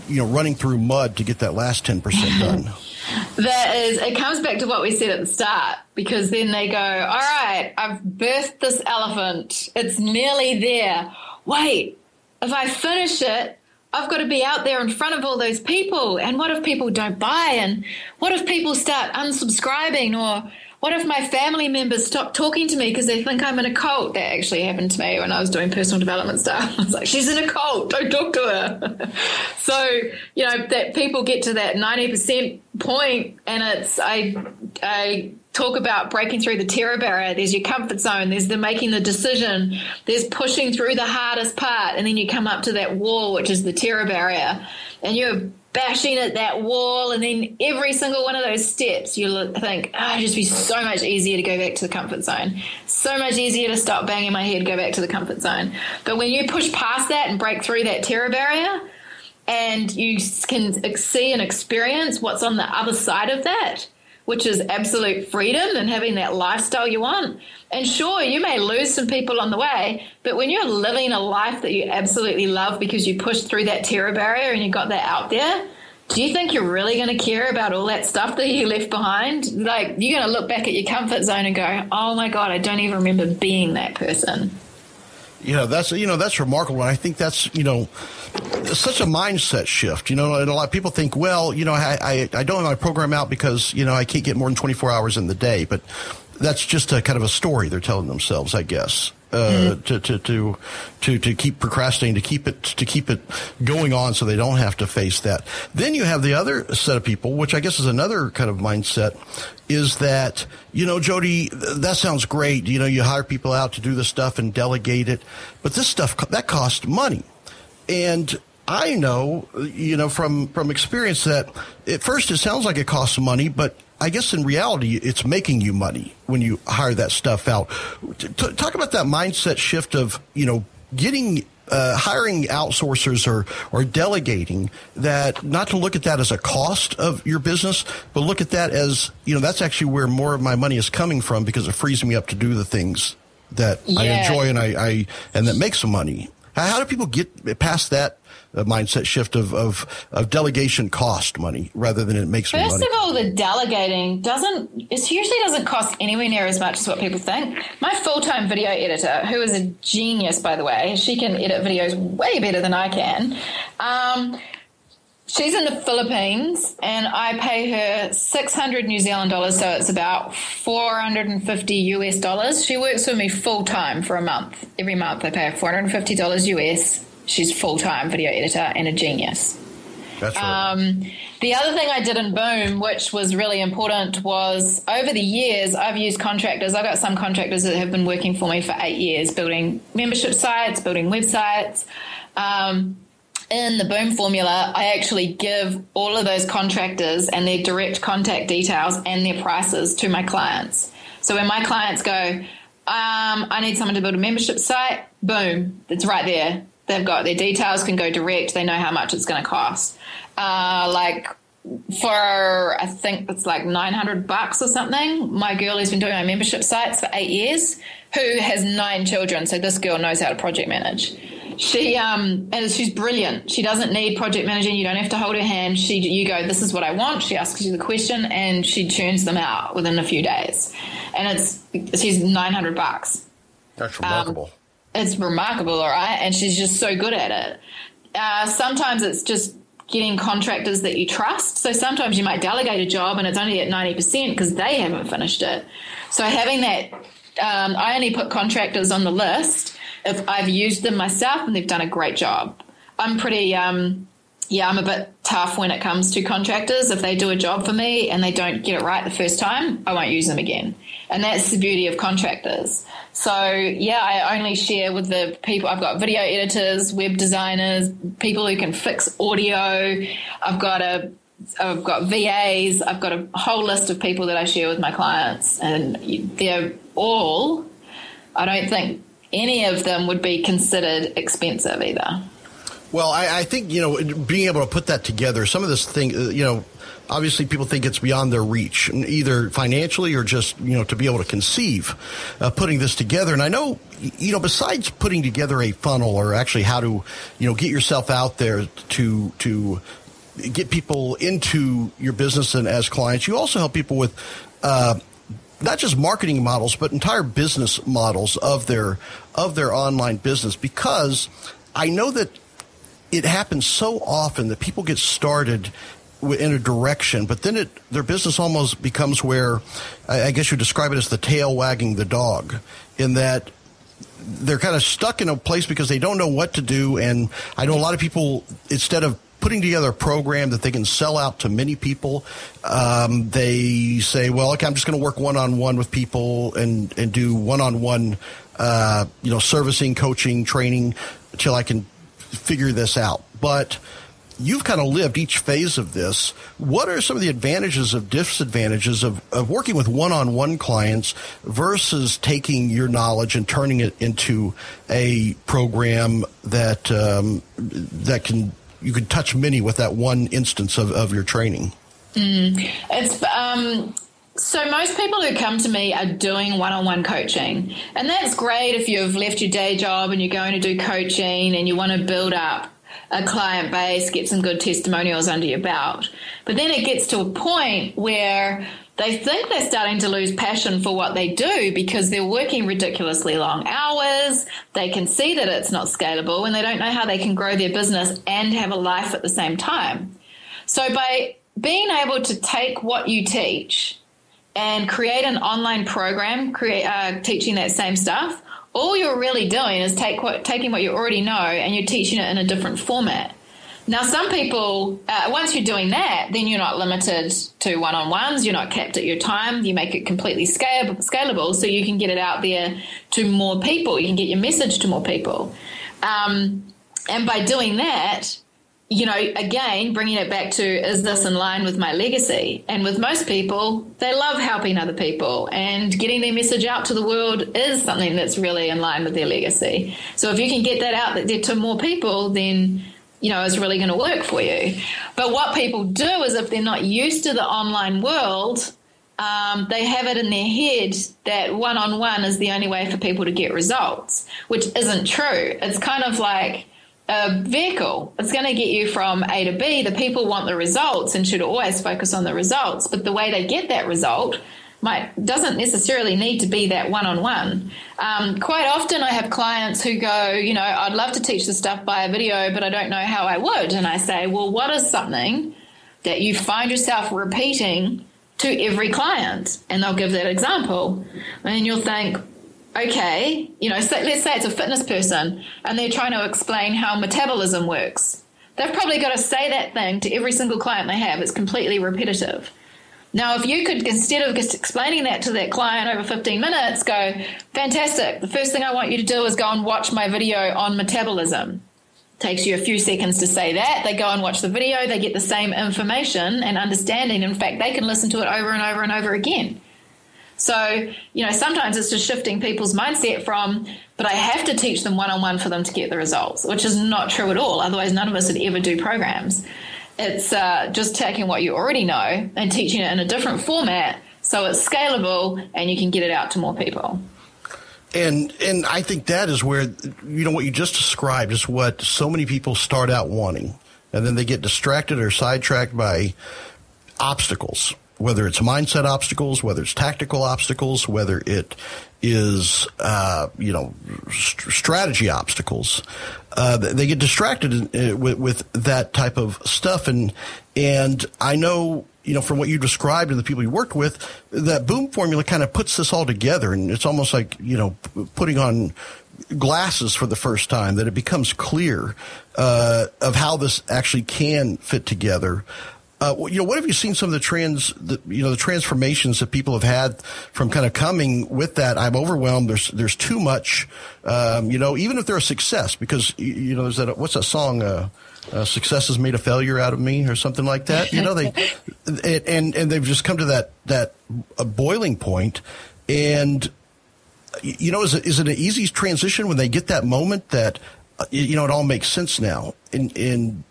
running through mud to get that last 10% done? It comes back to what we said at the start, because then they go, all right, I've birthed this elephant. It's nearly there. Wait, if I finish it, I've got to be out there in front of all those people. And what if people don't buy? And what if people start unsubscribing? Or what if my family members stop talking to me because they think I'm in a cult? That actually happened to me when I was doing personal development stuff. I was like, she's in a cult, don't talk to her. So, that people get to that 90% point, and I talk about breaking through the terror barrier. There's your comfort zone. There's the making the decision. There's pushing through the hardest part. And then you come up to that wall, which is the terror barrier. And you're bashing at that wall. And then every single one of those steps, you think, it'd just be so much easier to go back to the comfort zone. So much easier to stop banging my head, go back to the comfort zone. But when you push past that and break through that terror barrier, and you can see and experience what's on the other side of that, which is absolute freedom and having that lifestyle you want. And sure, you may lose some people on the way, but when you're living a life that you absolutely love because you pushed through that terror barrier and you got that out there, do you think you're really going to care about all that stuff that you left behind? Like, you're going to look back at your comfort zone and go, oh my God, I don't even remember being that person. That's remarkable. And I think that's, such a mindset shift, and a lot of people think, well, I don't have my program out because, I can't get more than 24 hours in the day. But that's just a kind of a story they're telling themselves, I guess, to keep procrastinating, to keep it going on so they don't have to face that. Then you have the other set of people, which I guess is another kind of mindset, is that, Jody, that sounds great. You hire people out to do this stuff and delegate it. But this stuff, that costs money. And I know, from experience that at first it sounds like it costs money, but I guess in reality, it's making you money when you hire that stuff out. Talk about that mindset shift of, hiring outsourcers or delegating, that not to look at that as a cost of your business, but look at that as, that's actually where more of my money is coming from because it frees me up to do the things that I enjoy and that make some money. How do people get past that mindset shift of delegation cost money rather than it makes me money? First of all, the delegating usually doesn't cost anywhere near as much as what people think. My full-time video editor, who is a genius, by the way, she can edit videos way better than I can. She's in the Philippines, and I pay her 600 New Zealand dollars, so it's about $450 US. She works for me full-time for a month. Every month I pay her $450 US. She's full-time video editor and a genius. That's right. The other thing I did in Boom, which was really important, was over the years I've used contractors. I've got some contractors that have been working for me for 8 years, building membership sites, building websites. In the Boom formula, I actually give all of those contractors and their direct contact details and their prices to my clients. So when my clients go, I need someone to build a membership site, boom, it's right there. They've got their details, can go direct. They know how much it's going to cost. For, I think it's like $900 or something, my girl who's been doing my membership sites for 8 years, who has 9 children. So this girl knows how to project manage. She's brilliant. She doesn't need project managing. You don't have to hold her hand. You go, this is what I want. She asks you the question and she churns them out within a few days. And she's $900. That's remarkable. It's remarkable, all right? And she's just so good at it. Sometimes it's just getting contractors that you trust. So sometimes you might delegate a job and it's only at 90% because they haven't finished it. So having that, I only put contractors on the list if I've used them myself and they've done a great job. I'm pretty, I'm a bit tough when it comes to contractors. If they do a job for me and they don't get it right the first time, I won't use them again. And that's the beauty of contractors. So, I only share with the people. I've got video editors, web designers, people who can fix audio. I've got VAs. I've got a whole list of people that I share with my clients. And they're all, I don't think any of them would be considered expensive either. Well, I think, being able to put that together, some of this thing, obviously people think it's beyond their reach, either financially or just, to be able to conceive putting this together. And I know, besides putting together a funnel or actually how to, get yourself out there to get people into your business and as clients, you also help people with not just marketing models, but entire business models of their online business, because I know that it happens so often that people get started in a direction, but then their business almost becomes where I guess you describe it as the tail wagging the dog, in that they're kind of stuck in a place because they don't know what to do. And I know a lot of people, instead of putting together a program that they can sell out to many people, they say, well, okay, I'm just going to work one-on-one with people and do one-on-one, servicing, coaching, training until I can figure this out. But you've kind of lived each phase of this. What are some of the advantages of disadvantages of working with one-on-one clients versus taking your knowledge and turning it into a program that you can touch many with that one instance of your training? So most people who come to me are doing one-on-one coaching, and that's great if you've left your day job and you're going to do coaching and you want to build up a client base, get some good testimonials under your belt. But then it gets to a point where they think they're starting to lose passion for what they do because they're working ridiculously long hours. They can see that it's not scalable, and they don't know how they can grow their business and have a life at the same time. So by being able to take what you teach and create an online program, teaching that same stuff, all you're really doing is taking what you already know and you're teaching it in a different format. Now, some people, once you're doing that, then you're not limited to one-on-ones. You're not capped at your time. You make it completely scalable so you can get it out there to more people. You can get your message to more people. And by doing that, again, bringing it back to, is this in line with my legacy? And with most people, they love helping other people, and getting their message out to the world is something that's really in line with their legacy. So if you can get that out there to more people, then, it's really going to work for you. But what people do is, if they're not used to the online world, they have it in their head that one-on-one is the only way for people to get results, which isn't true. It's kind of like a vehicle. It's going to get you from A to B. The people want the results and should always focus on the results. But the way they get that result doesn't necessarily need to be that one-on-one. Quite often I have clients who go, I'd love to teach this stuff by a video, but I don't know how I would. And I say, well, what is something that you find yourself repeating to every client? And they'll give that example. And you'll think, okay, let's say it's a fitness person and they're trying to explain how metabolism works. They've probably got to say that thing to every single client they have. It's completely repetitive. Now, if you could, instead of just explaining that to that client over 15 minutes, go, fantastic, the first thing I want you to do is go and watch my video on metabolism. Takes you a few seconds to say that. They go and watch the video. They get the same information and understanding. In fact, they can listen to it over and over and over again. So, sometimes it's just shifting people's mindset from, but I have to teach them one-on-one for them to get the results, which is not true at all. Otherwise, none of us would ever do programs. It's just taking what you already know and teaching it in a different format so it's scalable and you can get it out to more people. And I think that is where, what you just described is what so many people start out wanting. And then they get distracted or sidetracked by obstacles, whether it's mindset obstacles, whether it's tactical obstacles, whether it is, strategy obstacles. They get distracted with that type of stuff. And I know, from what you described and the people you worked with, that boom formula kind of puts this all together. And it's almost like, putting on glasses for the first time, that it becomes clear, of how this actually can fit together. What have you seen some of the the transformations that people have had from kind of coming with that? I'm overwhelmed. There's too much, even if they're a success, because, there's that, what's that song? Success has made a failure out of me, or something like that. And they've just come to that boiling point. And, is it an easy transition when they get that moment that, it all makes sense now? And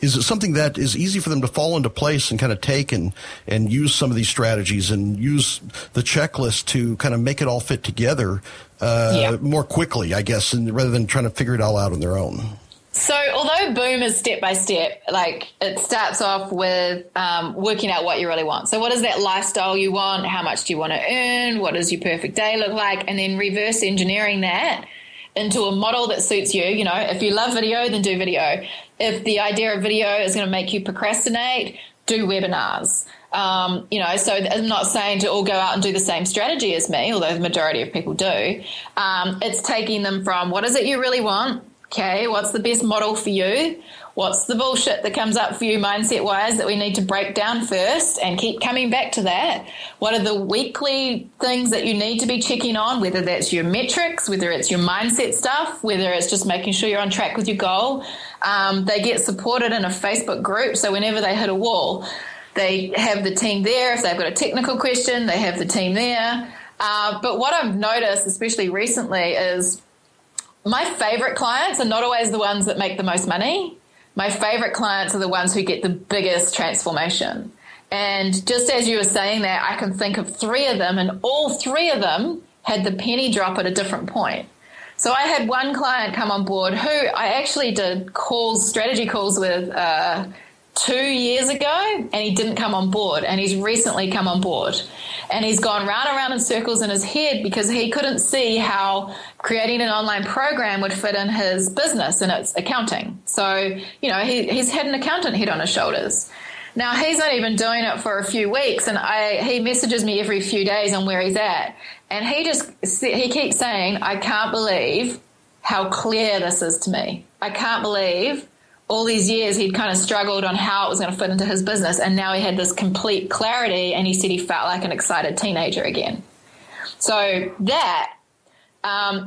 is it something that is easy for them to fall into place and kind of take and use some of these strategies and use the checklist to kind of make it all fit together more quickly, I guess, and rather than trying to figure it all out on their own? So although boom is step by step, like it starts off with working out what you really want. So what is that lifestyle you want? How much do you want to earn? What does your perfect day look like? And then reverse engineering that into a model that suits you. You know, if you love video, then do video. If the idea of video is going to make you procrastinate, do webinars. You know, so I'm not saying to all go out and do the same strategy as me, although the majority of people do. It's taking them from what is it you really want? Okay, what's the best model for you? What's the bullshit that comes up for you mindset-wise that we need to break down first and keep coming back to that? What are the weekly things that you need to be checking on, whether that's your metrics, whether it's your mindset stuff, whether it's just making sure you're on track with your goal? They get supported in a Facebook group, so whenever they hit a wall, they have the team there. If they've got a technical question, they have the team there. But what I've noticed, especially recently, is my favorite clients are not always the ones that make the most money. My favorite clients are the ones who get the biggest transformation. And just as you were saying that, I can think of 3 of them, and all 3 of them had the penny drop at a different point. So I had one client come on board who I actually did strategy calls with 2 years ago, and he didn't come on board, and he's recently come on board. And he's gone round and round in circles in his head because he couldn't see how creating an online program would fit in his business, and it's accounting. So, you know, he's had an accountant head on his shoulders. Now, he's not even doing it for a few weeks, and he messages me every few days on where he's at. And he keeps saying, I can't believe how clear this is to me. I can't believe all these years he'd kind of struggled on how it was going to fit into his business, and now he had this complete clarity, and he said he felt like an excited teenager again. So that,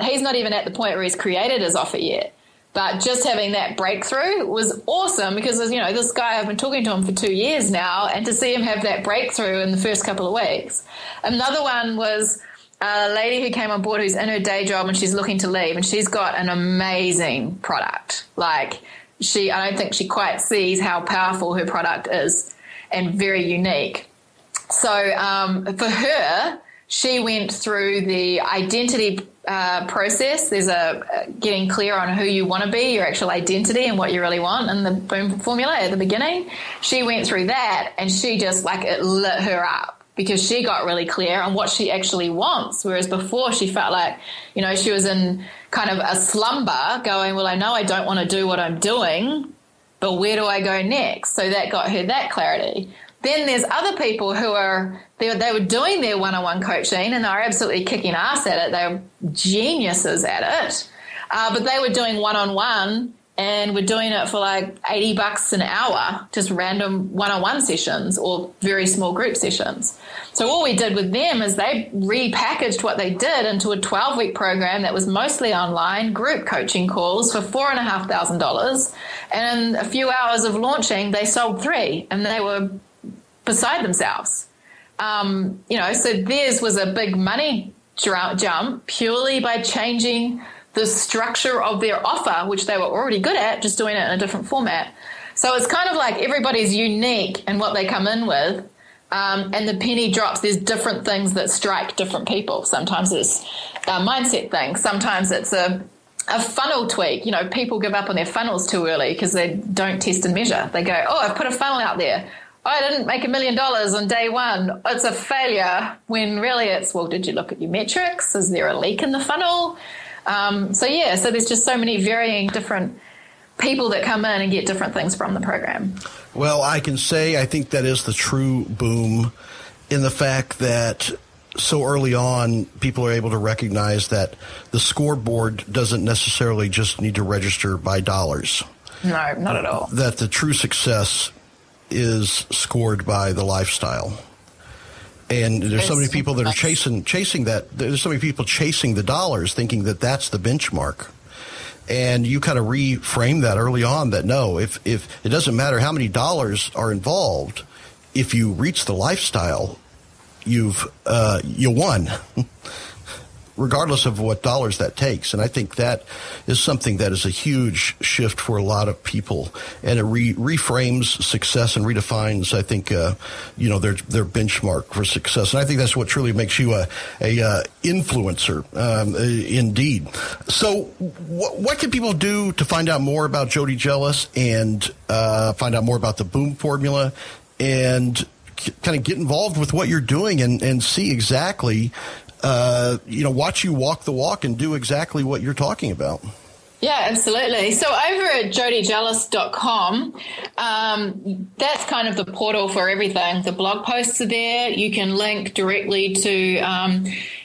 he's not even at the point where he's created his offer yet, but just having that breakthrough was awesome because, you know, this guy, I've been talking to him for 2 years now, and to see him have that breakthrough in the first couple of weeks. Another one was a lady who came on board who's in her day job and she's looking to leave, and she's got an amazing product. Like, I don't think she quite sees how powerful her product is and very unique. So for her, she went through the identity process. There's getting clear on who you want to be, your actual identity and what you really want, and the BOOM formula at the beginning. She went through that, and she just, like, it lit her up because she got really clear on what she actually wants, whereas before she felt like, you know, she was in kind of a slumber going, well, I know I don't want to do what I'm doing, but where do I go next? So that got her that clarity. Then there's other people who they were doing their one-on-one coaching and they were absolutely kicking ass at it. They were geniuses at it. But they were doing one-on-one and were doing it for like $80 an hour, just random one-on-one sessions or very small group sessions. So what we did with them is they repackaged what they did into a 12-week program that was mostly online, group coaching calls for $4,500. And in a few hours of launching, they sold 3, and they were beside themselves. You know, so theirs was a big money jump purely by changing the structure of their offer, which they were already good at, just doing it in a different format. So it's kind of like everybody's unique in what they come in with, and the penny drops. There's different things that strike different people. Sometimes it's a mindset thing. Sometimes it's a funnel tweak. You know, people give up on their funnels too early because they don't test and measure. They go, oh, I've put a funnel out there. Oh, I didn't make $1 million on day one. It's a failure. When really it's, well, did you look at your metrics? Is there a leak in the funnel? So there's just so many varying different people that come in and get different things from the program. Well, I can say I think that is the true boom in the fact that so early on people are able to recognize that the scoreboard doesn't necessarily just need to register by dollars. No, not at all. That the true success is scored by the lifestyle. And there's so many people that are chasing that. There's so many people chasing the dollars, thinking that that's the benchmark. And you kind of reframe that early on that no, if it doesn't matter how many dollars are involved, if you reach the lifestyle, you won, regardless of what dollars that takes. And I think that is something that is a huge shift for a lot of people, and it reframes success and redefines, I think, their benchmark for success. And I think that's what truly makes you a influencer, indeed. So what can people do to find out more about Jody Jelas and find out more about the BOOM formula and kind of get involved with what you're doing and see exactly watch you walk the walk and do exactly what you're talking about. Yeah, absolutely. So over at jodyjelas.com, that's kind of the portal for everything. The blog posts are there. You can link directly to,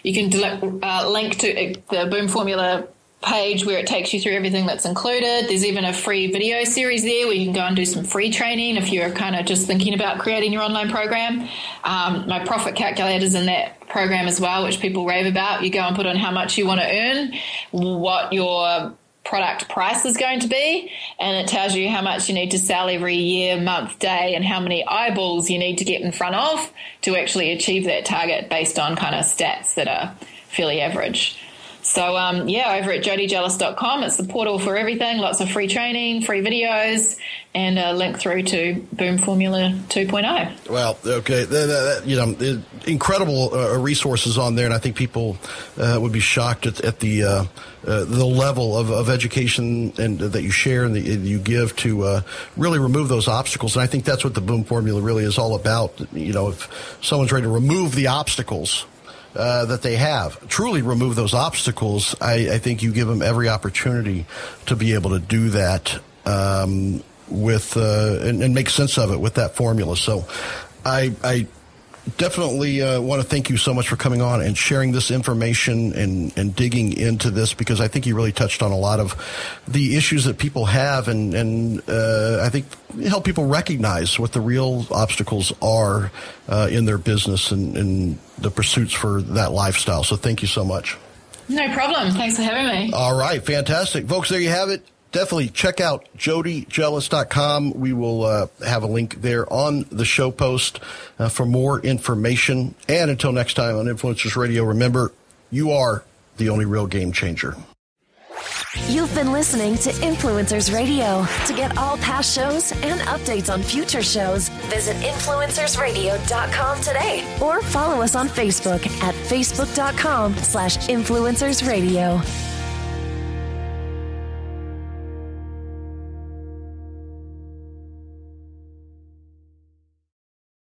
link to the Boom Formula page where it takes you through everything that's included. There's even a free video series there where you can go and do some free training if you're kind of just thinking about creating your online program. My profit calculator's in that program as well, which people rave about. You go and put on how much you want to earn, what your product price is going to be, and it tells you how much you need to sell every year, month, day, and how many eyeballs you need to get in front of to actually achieve that target based on kind of stats that are fairly average. So, over at jodyjelas.com, it's the portal for everything, lots of free training, free videos, and a link through to Boom Formula 2.0. Well, okay. Incredible resources on there, and I think people would be shocked at the level of education and that you share and that you give to really remove those obstacles. And I think that's what the Boom Formula really is all about. If someone's ready to remove the obstacles that they have, truly remove those obstacles, I think you give them every opportunity to be able to do that with and make sense of it with that formula. So I definitely want to thank you so much for coming on and sharing this information and digging into this, because I think you really touched on a lot of the issues that people have and I think help people recognize what the real obstacles are in their business and the pursuits for that lifestyle. So thank you so much. No problem. Thanks for having me. All right. Fantastic. Folks, there you have it. Definitely check out jodyjelas.com. We will have a link there on the show post for more information. And until next time on Influencers Radio, remember, you are the only real game changer. You've been listening to Influencers Radio. To get all past shows and updates on future shows, visit influencersradio.com today or follow us on Facebook at facebook.com/influencersradio.